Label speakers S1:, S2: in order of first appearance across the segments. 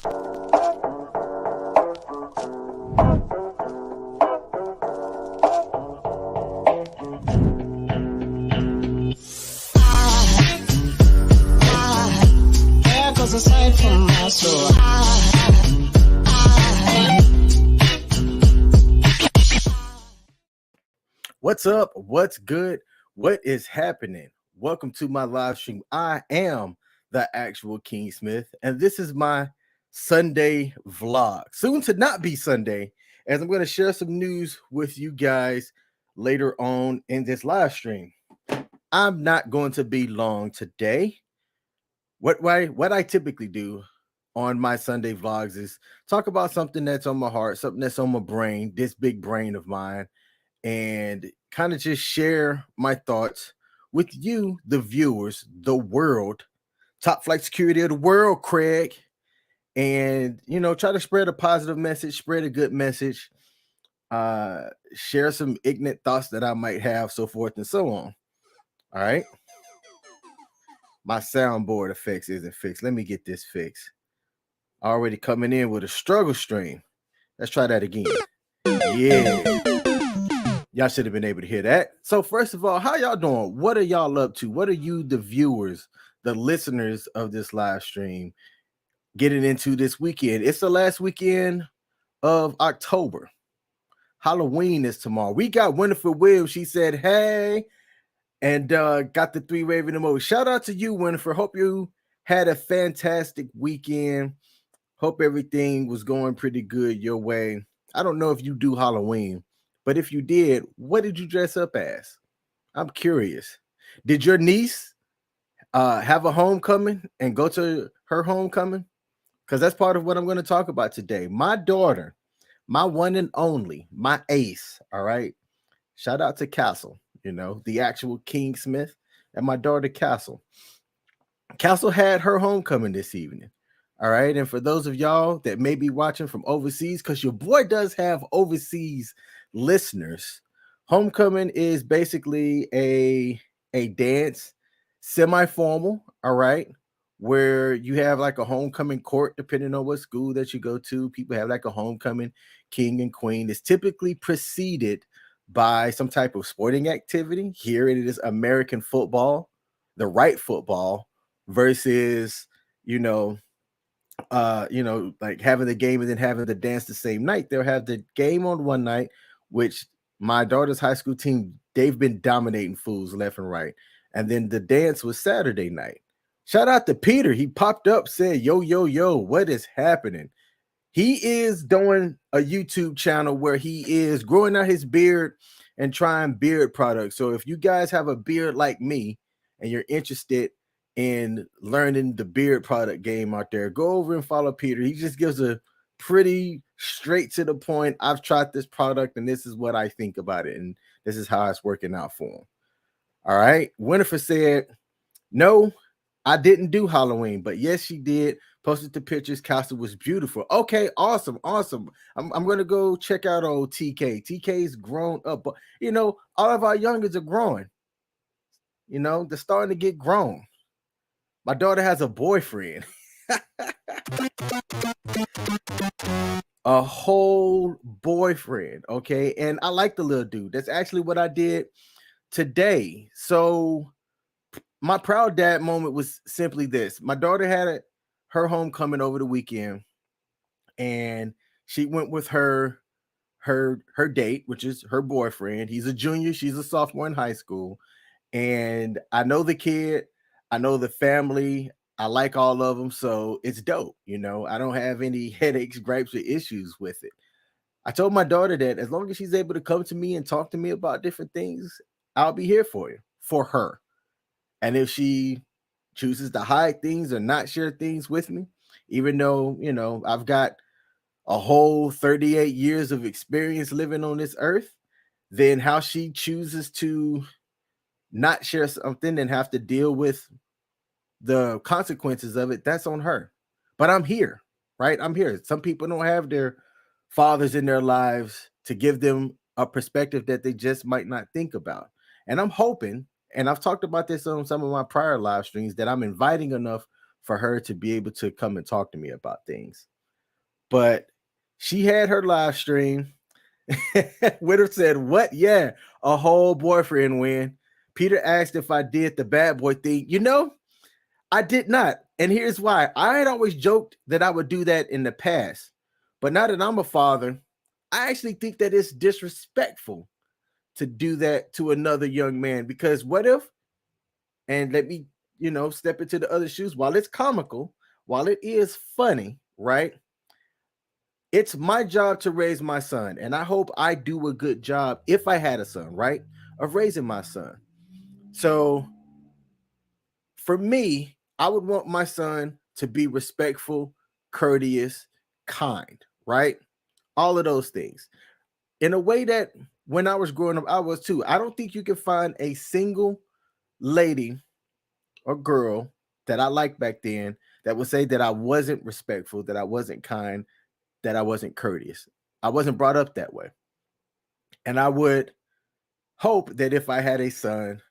S1: There goes a sight from my soul.
S2: What's up? What's good? What is happening? Welcome to my live stream. I am the actual King Smith, and this is my Sunday vlog. Soon to not be Sunday, as I'm going to share some news with you guys later on in this live stream. I'm not going to be long today. What I typically do on my Sunday vlogs is talk about something that's on my heart, something that's on my brain, this big brain of mine, and kind of just share my thoughts with you, the viewers, the world, top flight security of the world, Craig, and try to spread a positive message, spread a good message, share some ignorant thoughts that I might have, so forth and so on. All right. My soundboard effects isn't fixed. Let me get this fixed. Already coming in with a struggle stream. Let's try that again. Yeah. Y'all should have been able to hear that. So first of all, how y'all doing? What are y'all up to? What are you, the viewers, the listeners of this live stream, getting into this weekend? It's the last weekend of October. Halloween is tomorrow. We got Winifred Williams. She said, hey, and got the 3 waving emoji. Shout out to you, Winifred. Hope you had a fantastic weekend. Hope everything was going pretty good your way. I don't know if you do Halloween, but if you did, what did you dress up as? I'm curious. Did your niece have a homecoming and go to her homecoming? Because that's part of what I'm going to talk about today. My daughter, my one and only, my ace, all right? Shout out to Castle, the actual King Smith, and my daughter, Castle. Castle had her homecoming this evening. All right. And for those of y'all that may be watching from overseas, because your boy does have overseas listeners, homecoming is basically a dance, semi-formal, all right, where you have like a homecoming court, depending on what school that you go to. People have like a homecoming king and queen. It's typically preceded by some type of sporting activity. Here it is American football, the right football, versus, like having the game and then having the dance the same night. They'll have the game on one night, which my daughter's high school team, they've been dominating fools left and right. And then the dance was Saturday night. Shout out to Peter. He popped up, said, yo, what is happening? He is doing a YouTube channel where he is growing out his beard and trying beard products. So if you guys have a beard like me and you're interested in learning the beard product game out there, go over and follow Peter. He just gives a pretty straight to the point. I've tried this product and this is what I think about it. And this is how it's working out for him. All right. Winifred said, no, I didn't do Halloween, but yes, she did. Posted the pictures. Castle was beautiful. Okay, awesome. I'm going to go check out old TK. TK's grown up, but all of our youngers are growing. They're starting to get grown. My daughter has a boyfriend. A whole boyfriend, okay? And I like the little dude. That's actually what I did today. So my proud dad moment was simply this. My daughter had her homecoming over the weekend, and she went with her date, which is her boyfriend. He's a junior. She's a sophomore in high school. And I know the kid. I know the family. I like all of them. So it's dope. I don't have any headaches, gripes, or issues with it. I told my daughter that as long as she's able to come to me and talk to me about different things, I'll be here for her. And if she chooses to hide things or not share things with me, even though, I've got a whole 38 years of experience living on this earth, then how she chooses to not share something and have to deal with the consequences of it, that's on her. But I'm here, right? I'm here. Some people don't have their fathers in their lives to give them a perspective that they just might not think about. And I'm hoping, and I've talked about this on some of my prior live streams, that I'm inviting enough for her to be able to come and talk to me about things. but she had her live stream. Witter said, "What? Yeah, a whole boyfriend win." Peter asked if I did the bad boy thing. I did not. And here's why. I had always joked that I would do that in the past. But now that I'm a father, I actually think that it's disrespectful to do that to another young man. Because what if, and let me, step into the other shoes, while it's comical, while it is funny, right? It's my job to raise my son. And I hope I do a good job, if I had a son, right, of raising my son. So for me, I would want my son to be respectful, courteous, kind, right? All of those things. In a way that when I was growing up, I was too. I don't think you can find a single lady or girl that I liked back then that would say that I wasn't respectful, that I wasn't kind, that I wasn't courteous. I wasn't brought up that way. And I would hope that if I had a son,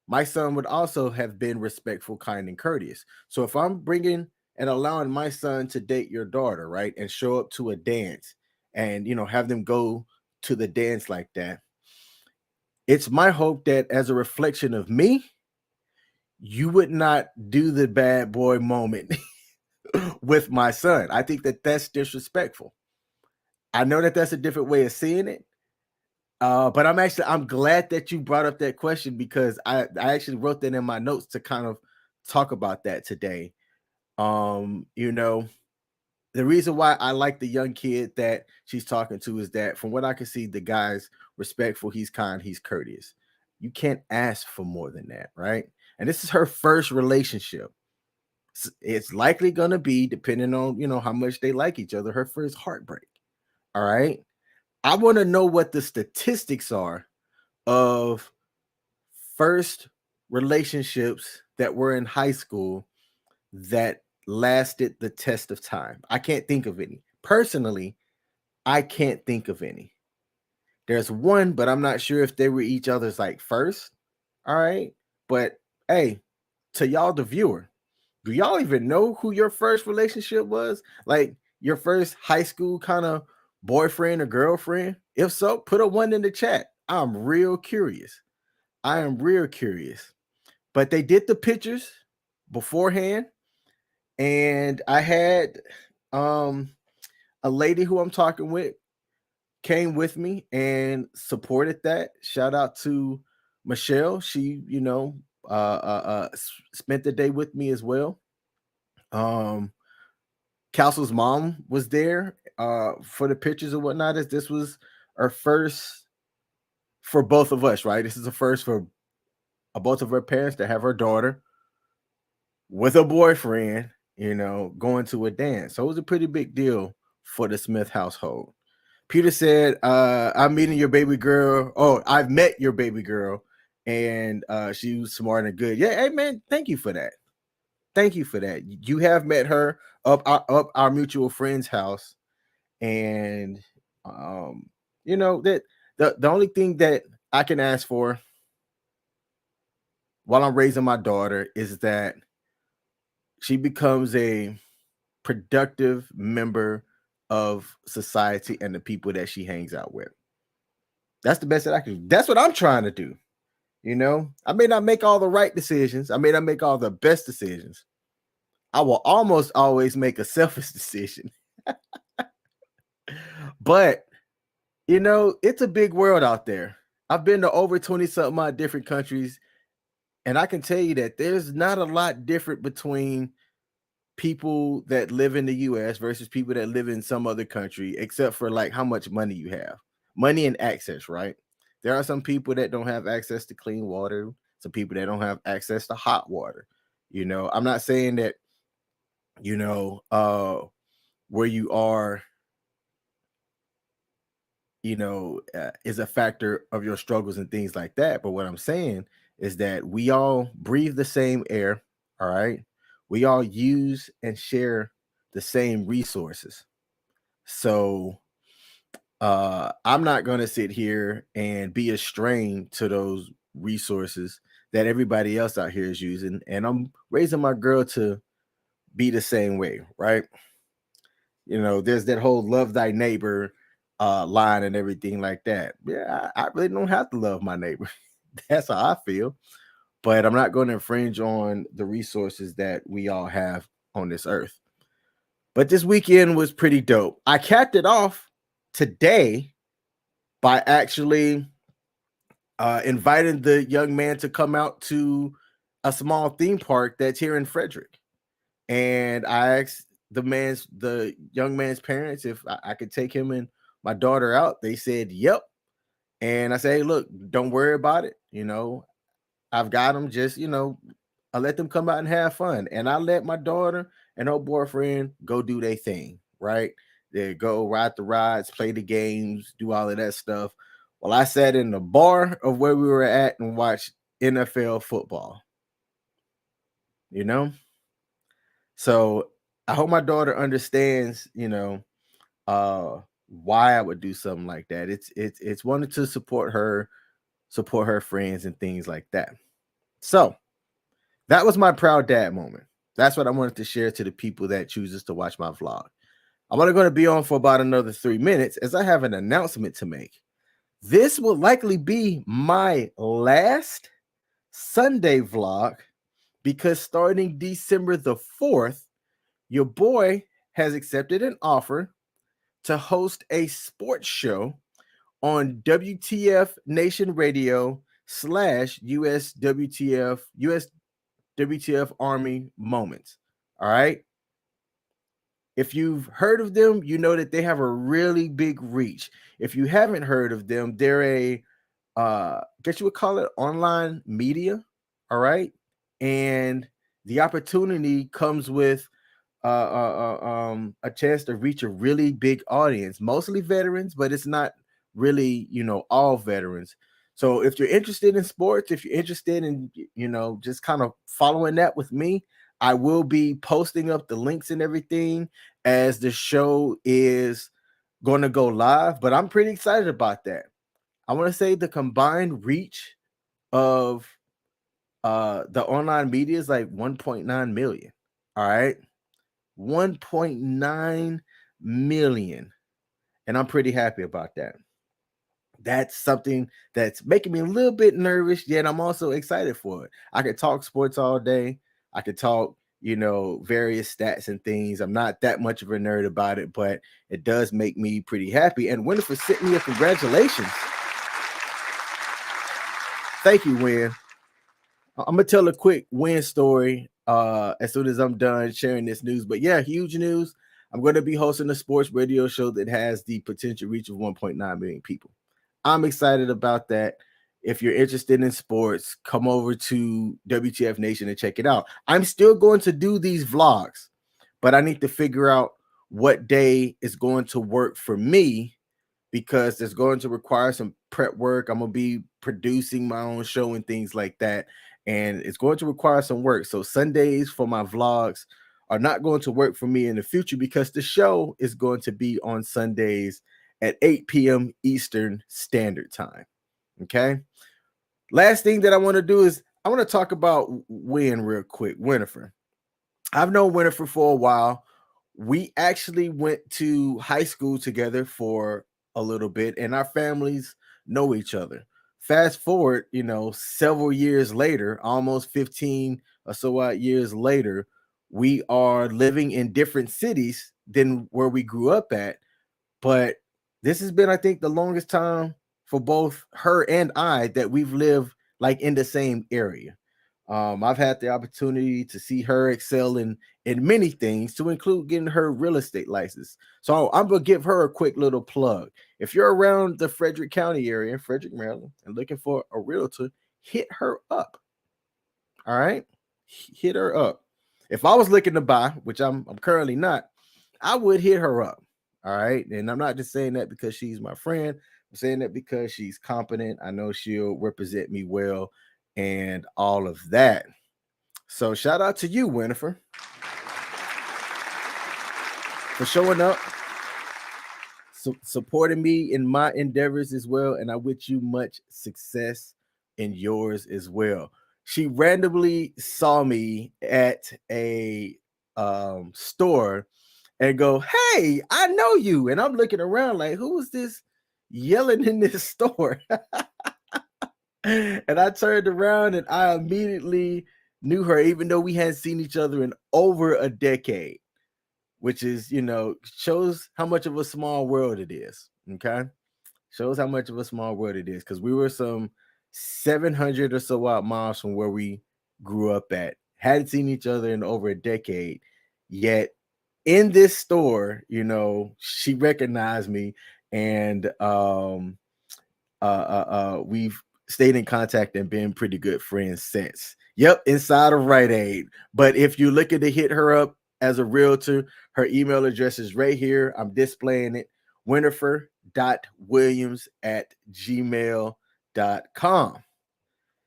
S2: my son would also have been respectful, kind, and courteous. So if I'm bringing and allowing my son to date your daughter, right, and show up to a dance and, have them go to the dance like that, it's my hope that as a reflection of me, you would not do the bad boy moment with my son. I think that that's disrespectful. I know that that's a different way of seeing it. But I'm glad that you brought up that question, because I actually wrote that in my notes to kind of talk about that today. The reason why I like the young kid that she's talking to is that from what I can see, the guy's respectful, he's kind, he's courteous. You can't ask for more than that, right? And this is her first relationship. It's likely gonna be, depending on how much they like each other, her first heartbreak. All right. I want to know what the statistics are of first relationships that were in high school that lasted the test of time. I can't think of any. Personally, I can't think of any. There's one, but I'm not sure if they were each other's like first. All right. But hey, to y'all, the viewer, do y'all even know who your first relationship was? Like your first high school kind of boyfriend or girlfriend? If so, put a one in the chat. I'm real curious. I am real curious. But they did the pictures beforehand, and I had a lady who I'm talking with came with me and supported that. Shout out to Michelle. She, spent the day with me as well. Castle's mom was there for the pictures and whatnot. As this was our first for both of us, right? This is the first for both of her parents to have her daughter with a boyfriend, going to a dance. So it was a pretty big deal for the Smith household. Peter said, I'm meeting your baby girl. Oh, I've met your baby girl, and she was smart and good. Yeah, hey man, thank you for that. Thank you for that. You have met her up our mutual friend's house, and that the only thing that I can ask for while I'm raising my daughter is that she becomes a productive member of society and the people that she hangs out with. That's the best that I can do. That's what I'm trying to do. I may not make all the right decisions. I may not make all the best decisions. I will almost always make a selfish decision. But, it's a big world out there. I've been to over 20 something odd different countries, and I can tell you that there's not a lot different between people that live in the US versus people that live in some other country, except for like how much money you have. Money and access, right? There are some people that don't have access to clean water, some people that don't have access to hot water. I'm not saying that, where you are, is a factor of your struggles and things like that. But what I'm saying is that we all breathe the same air. All right. We all use and share the same resources. So I'm not going to sit here and be a strain to those resources that everybody else out here is using. And I'm raising my girl to be the same way. Right. there's that whole love thy neighbor line and everything like that. Yeah, I really don't have to love my neighbor. That's how I feel. But I'm not going to infringe on the resources that we all have on this earth. But this weekend was pretty dope. I capped it off today by actually inviting the young man to come out to a small theme park that's here in Frederick. And I asked the young man's parents if I could take him and my daughter out. They said, yep. And I say, hey, look, don't worry about it. I've got them. Just, I let them come out and have fun. And I let my daughter and her boyfriend go do their thing, right? They go ride the rides, play the games, do all of that stuff. Well, I sat in the bar of where we were at and watched NFL football. So I hope my daughter understands, why I would do something like that. It's wanted to support her friends and things like that. So that was my proud dad moment. That's what I wanted to share to the people that chooses to watch my vlog. I'm only going to be on for about another 3 minutes as I have an announcement to make. This will likely be my last Sunday vlog because starting December the 4th, your boy has accepted an offer to host a sports show on WTF Nation Radio / US WTF Army Moments. All right. If you've heard of them, you know that they have a really big reach. If you haven't heard of them, they're a guess you would call it online media. All right. And the opportunity comes with a chance to reach a really big audience, mostly veterans, but it's not really, all veterans. So if you're interested in sports, if you're interested in, just kind of following that with me, I will be posting up the links and everything as the show is going to go live, but I'm pretty excited about that. I want to say the combined reach of the online media is like 1.9 million. All right. 1.9 million. And I'm pretty happy about that. That's something that's making me a little bit nervous, yet I'm also excited for it. I could talk sports all day. I could talk, various stats and things. I'm not that much of a nerd about it, but it does make me pretty happy. And Winifred sent me a congratulations. Thank you, Win. I'm gonna tell a quick Win story as soon as I'm done sharing this news. But yeah, huge news. I'm going to be hosting a sports radio show that has the potential reach of 1.9 million people. I'm excited about that. If you're interested in sports, come over to WTF Nation and check it out. I'm still going to do these vlogs, but I need to figure out what day is going to work for me because it's going to require some prep work. I'm going to be producing my own show and things like that. And it's going to require some work. So Sundays for my vlogs are not going to work for me in the future because the show is going to be on Sundays at 8 p.m. Eastern Standard Time. Okay. Last thing that I want to do is I want to talk about Win real quick. Winifred. I've known Winifred for a while. We actually went to high school together for a little bit, and our families know each other. Fast forward, several years later, almost 15 or so odd years later, we are living in different cities than where we grew up at. But this has been, I think, the longest time for both her and I that we've lived like in the same area. I've had the opportunity to see her excel in many things, to include getting her real estate license. So I'm gonna give her a quick little plug. If you're around the Frederick County area, Frederick, Maryland, and looking for a realtor, hit her up. All right, hit her up. If I was looking to buy, which I'm currently not, I would hit her up. All right, and I'm not just saying that because she's my friend. I'm saying that because she's competent. I know she'll represent me well and all of that. So shout out to you, Winifred, for showing up, supporting me in my endeavors as well. And I wish you much success in yours as well. She randomly saw me at a store and go, "Hey, I know you." And I'm looking around like, who is this yelling in this store? And I turned around and I immediately knew her, even though we hadn't seen each other in over a decade, which is, shows how much of a small world it is. Okay. Shows how much of a small world it is, because we were some 700 or so odd miles from where we grew up at. Hadn't seen each other in over a decade. Yet in this store, she recognized me, and we've stayed in contact and been pretty good friends since. Yep, inside of Rite Aid. But if you're looking to hit her up as a realtor, her email address is right here. I'm displaying it. winifred.williams@gmail.com.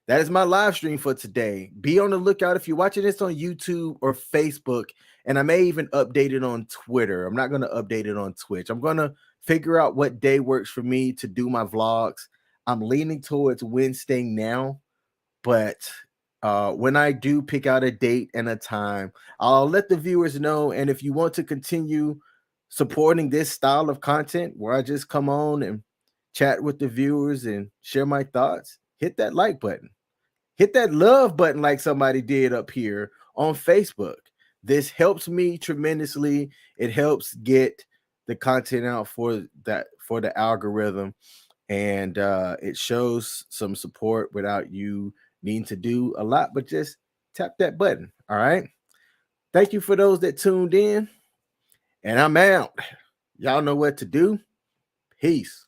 S2: That is my live stream for today. Be on the lookout if you're watching this on YouTube or Facebook, and I may even update it on Twitter. I'm not going to update it on Twitch. I'm going to figure out what day works for me to do my vlogs. I'm leaning towards Wednesday now, but when I do pick out a date and a time, I'll let the viewers know. And if you want to continue supporting this style of content where I just come on and chat with the viewers and share my thoughts, hit that like button. Hit that love button like somebody did up here on Facebook. This helps me tremendously. It helps get the content out for the algorithm, and it shows some support without you needing to do a lot, but just tap that button. All right. Thank you for those that tuned in, and I'm out. Y'all know what to do. Peace.